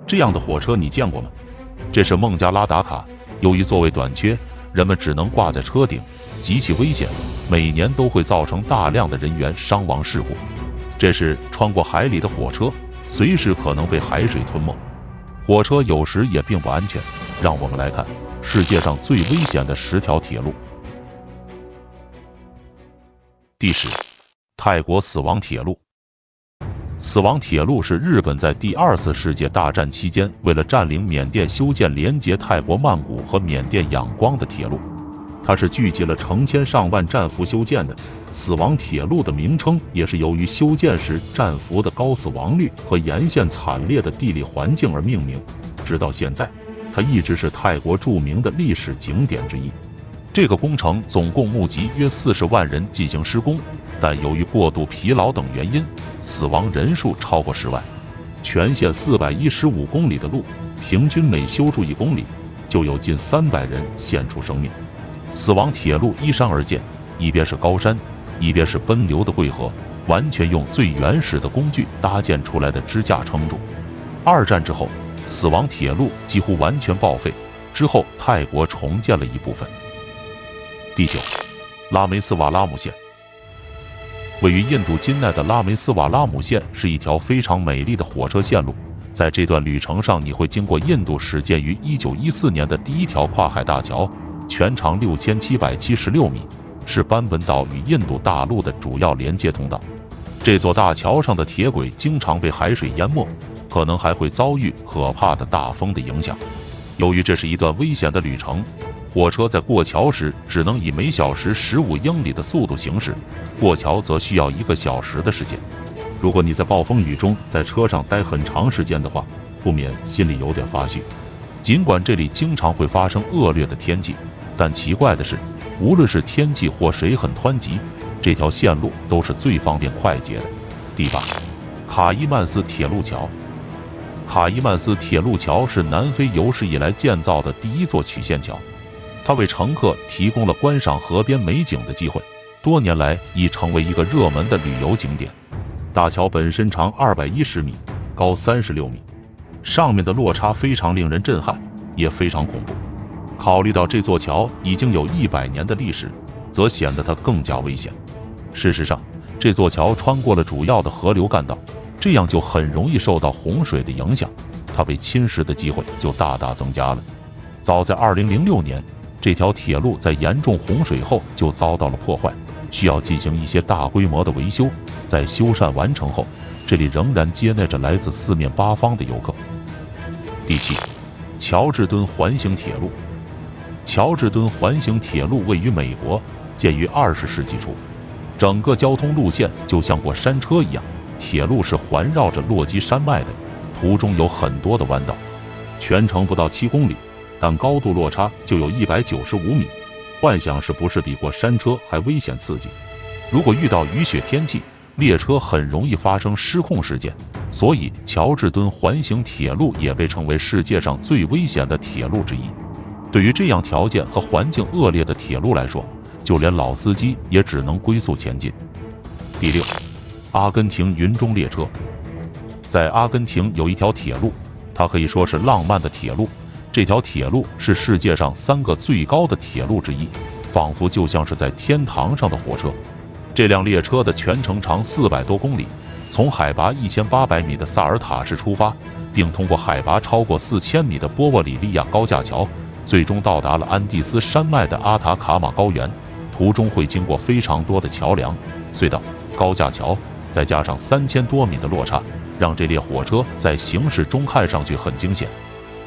这样的火车你见过吗？这是孟加拉达卡，由于座位短缺，人们只能挂在车顶，极其危险，每年都会造成大量的人员伤亡事故。这是穿过海里的火车，随时可能被海水吞没。火车有时也并不安全，让我们来看世界上最危险的10条铁路。第10，泰国死亡铁路。死亡铁路是日本在第2次世界大战期间为了占领缅甸修建连接泰国曼谷和缅甸仰光的铁路，它是聚集了成千上万战俘修建的。死亡铁路的名称也是由于修建时战俘的高死亡率和沿线惨烈的地理环境而命名。直到现在，它一直是泰国著名的历史景点之一。这个工程总共募集约40万人进行施工，但由于过度疲劳等原因，死亡人数超过10万。全线415公里的路，平均每修筑1公里，就有近300人献出生命。死亡铁路依山而建，一边是高山，一边是奔流的贵河，完全用最原始的工具搭建出来的支架撑住。2战之后，死亡铁路几乎完全报废，之后泰国重建了一部分。第9，拉梅斯瓦拉姆线。位于印度金奈的拉梅斯瓦拉姆线是一条非常美丽的火车线路，在这段旅程上，你会经过印度始建于1914年的第1条跨海大桥，全长6776米，是班本岛与印度大陆的主要连接通道。这座大桥上的铁轨经常被海水淹没，可能还会遭遇可怕的大风的影响。由于这是一段危险的旅程，火车在过桥时只能以每小时15英里的速度行驶，过桥则需要1个小时的时间。如果你在暴风雨中在车上待很长时间的话，不免心里有点发虚。尽管这里经常会发生恶劣的天气，但奇怪的是，无论是天气或谁很湍急，这条线路都是最方便快捷的。第8，卡伊曼斯铁路桥。卡伊曼斯铁路桥是南非有史以来建造的第1座曲线桥，它为乘客提供了观赏河边美景的机会，多年来已成为一个热门的旅游景点。大桥本身长210米，高36米，上面的落差非常令人震撼，也非常恐怖。考虑到这座桥已经有100年的历史，则显得它更加危险。事实上，这座桥穿过了主要的河流干道，这样就很容易受到洪水的影响，它被侵蚀的机会就大大增加了。早在2006年，这条铁路在严重洪水后就遭到了破坏，需要进行一些大规模的维修。在修缮完成后，这里仍然接纳着来自4面8方的游客。第7，乔治敦环形铁路。乔治敦环形铁路位于美国，建于20世纪初。整个交通路线就像过山车一样，铁路是环绕着落基山脉的，途中有很多的弯道，全程不到7公里，但高度落差就有195米。幻想是不是比过山车还危险刺激？如果遇到雨雪天气，列车很容易发生失控事件，所以乔治敦环形铁路也被称为世界上最危险的铁路之一。对于这样条件和环境恶劣的铁路来说，就连老司机也只能龟速前进。第6，阿根廷云中列车。在阿根廷有一条铁路，它可以说是浪漫的铁路。这条铁路是世界上3个最高的铁路之一，仿佛就像是在天堂上的火车。这辆列车的全程长400多公里，从海拔1800米的萨尔塔市出发，并通过海拔超过4000米的波沃里利亚高架桥，最终到达了安第斯山脉的阿塔卡马高原。途中会经过非常多的桥梁、隧道、高架桥，再加上3000多米的落差，让这列火车在行驶中看上去很惊险。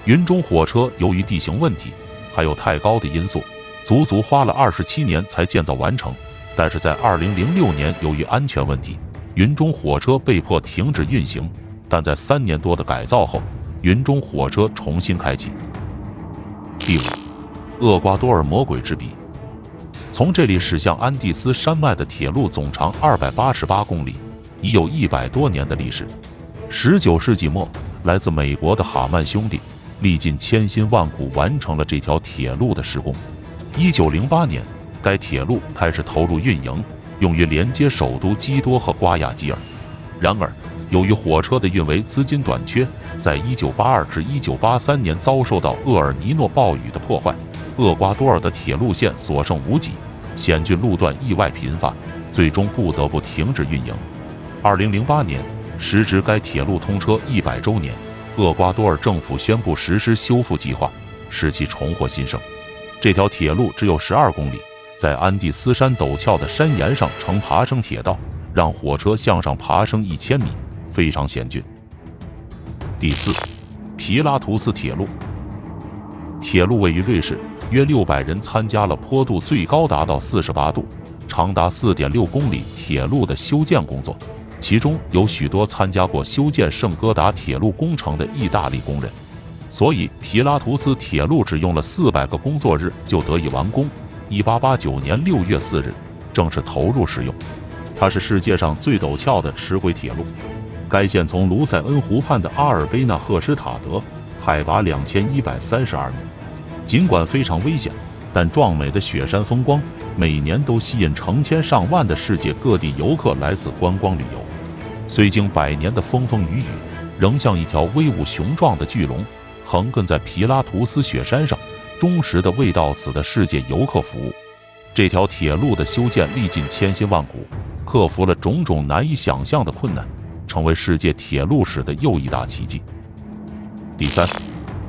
云中火车由于地形问题，还有太高的因素，足足花了27年才建造完成。但是在2006年，由于安全问题，云中火车被迫停止运行。但在3年多的改造后，云中火车重新开启。第5，厄瓜多尔魔鬼之鼻。从这里驶向安第斯山脉的铁路总长288公里，已有100多年的历史。19世纪末，来自美国的哈曼兄弟历尽千辛万苦完成了这条铁路的施工。1908年，该铁路开始投入运营，用于连接首都基多和瓜亚基尔。然而，由于火车的运维资金短缺，在1982至1983年遭受到厄尔尼诺暴雨的破坏，厄瓜多尔的铁路线所剩无几，险峻路段意外频发，最终不得不停止运营。2008年时值该铁路通车100周年，厄瓜多尔政府宣布实施修复计划，使其重获新生。这条铁路只有12公里，在安第斯山陡峭的山岩上呈爬升铁道，让火车向上爬升1000米，非常险峻。第4，皮拉图斯铁路。铁路位于瑞士，约600人参加了坡度最高达到48度、长达4.6公里铁路的修建工作，其中有许多参加过修建圣哥达铁路工程的意大利工人，所以皮拉图斯铁路只用了400个工作日就得以完工。1889年6月4日正式投入使用。它是世界上最陡峭的齿轨铁路。该线从卢塞恩湖畔的阿尔卑纳赫施塔德，海拔2132米。尽管非常危险，但壮美的雪山风光每年都吸引成千上万的世界各地游客来此观光旅游。虽经100年的风风雨雨，仍像一条威武雄壮的巨龙，横亘在皮拉图斯雪山上，忠实地为到此的世界游客服务。这条铁路的修建历尽千辛万苦，克服了种种难以想象的困难，成为世界铁路史的又一大奇迹。第3，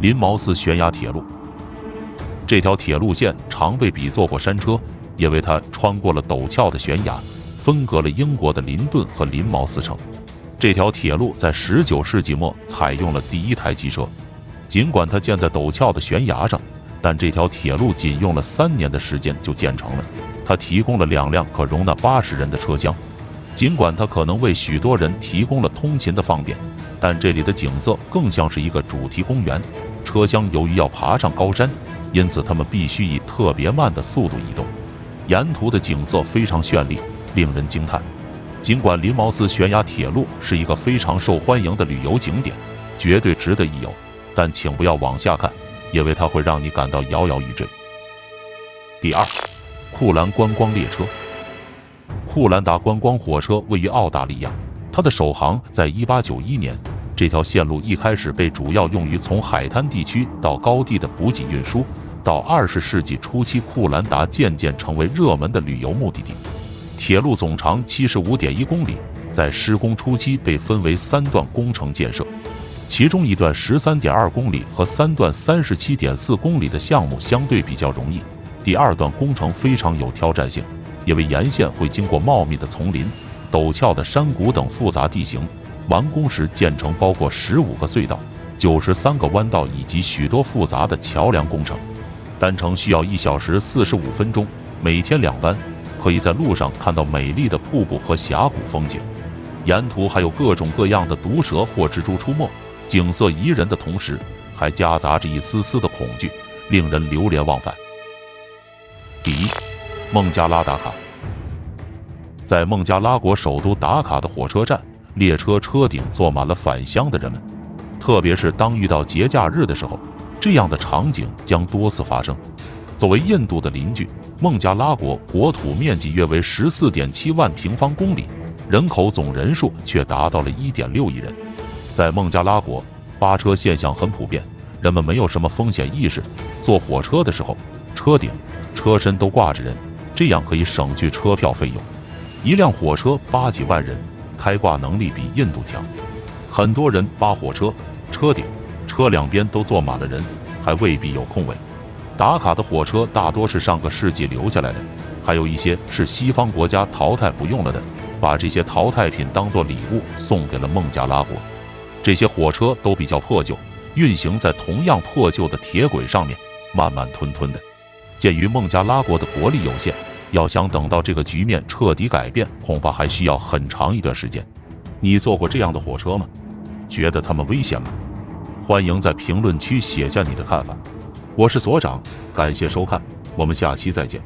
林茅斯悬崖铁路。这条铁路线常被比作过山车，因为它穿过了陡峭的悬崖，分隔了英国的林顿和林茅斯城。这条铁路在19世纪末采用了第一台机车，尽管它建在陡峭的悬崖上，但这条铁路仅用了3年的时间就建成了。它提供了2辆可容纳80人的车厢。尽管它可能为许多人提供了通勤的方便，但这里的景色更像是一个主题公园。车厢由于要爬上高山，因此他们必须以特别慢的速度移动。沿途的景色非常绚丽，令人惊叹。尽管林茅斯悬崖铁路是一个非常受欢迎的旅游景点，绝对值得一游，但请不要往下看，因为它会让你感到摇摇欲坠。第2，库兰观光列车。库兰达观光火车位于澳大利亚，它的首航在1891年。这条线路一开始被主要用于从海滩地区到高地的补给运输，到20世纪初期，库兰达渐渐成为热门的旅游目的地。铁路总长75.1公里，在施工初期被分为3段工程建设，其中一段13.2公里和3段37.4公里的项目相对比较容易，第2段工程非常有挑战性，因为沿线会经过茂密的丛林、陡峭的山谷等复杂地形。完工时建成包括15个隧道、93个弯道以及许多复杂的桥梁工程。单程需要1小时45分钟，每天2班，可以在路上看到美丽的瀑布和峡谷风景。沿途还有各种各样的毒蛇或蜘蛛出没，景色宜人的同时，还夹杂着一丝丝的恐惧，令人流连忘返。第1，孟加拉达卡。在孟加拉国首都达卡的火车站，列车车顶坐满了返乡的人们，特别是当遇到节假日的时候，这样的场景将多次发生。作为印度的邻居，孟加拉国国土面积约为14.7万平方公里，人口总人数却达到了1.6亿人。在孟加拉国，扒车现象很普遍，人们没有什么风险意识。坐火车的时候，车顶、车身都挂着人，这样可以省去车票费用。一辆火车扒几万人，开挂能力比印度强。很多人扒火车，车顶、车两边都坐满了人，还未必有空位。达卡的火车大多是上个世纪留下来的，还有一些是西方国家淘汰不用了的，把这些淘汰品当作礼物送给了孟加拉国。这些火车都比较破旧，运行在同样破旧的铁轨上面，慢慢吞吞的。鉴于孟加拉国的国力有限，要想等到这个局面彻底改变，恐怕还需要很长一段时间。你坐过这样的火车吗？觉得它们危险吗？欢迎在评论区写下你的看法。我是所长，感谢收看，我们下期再见。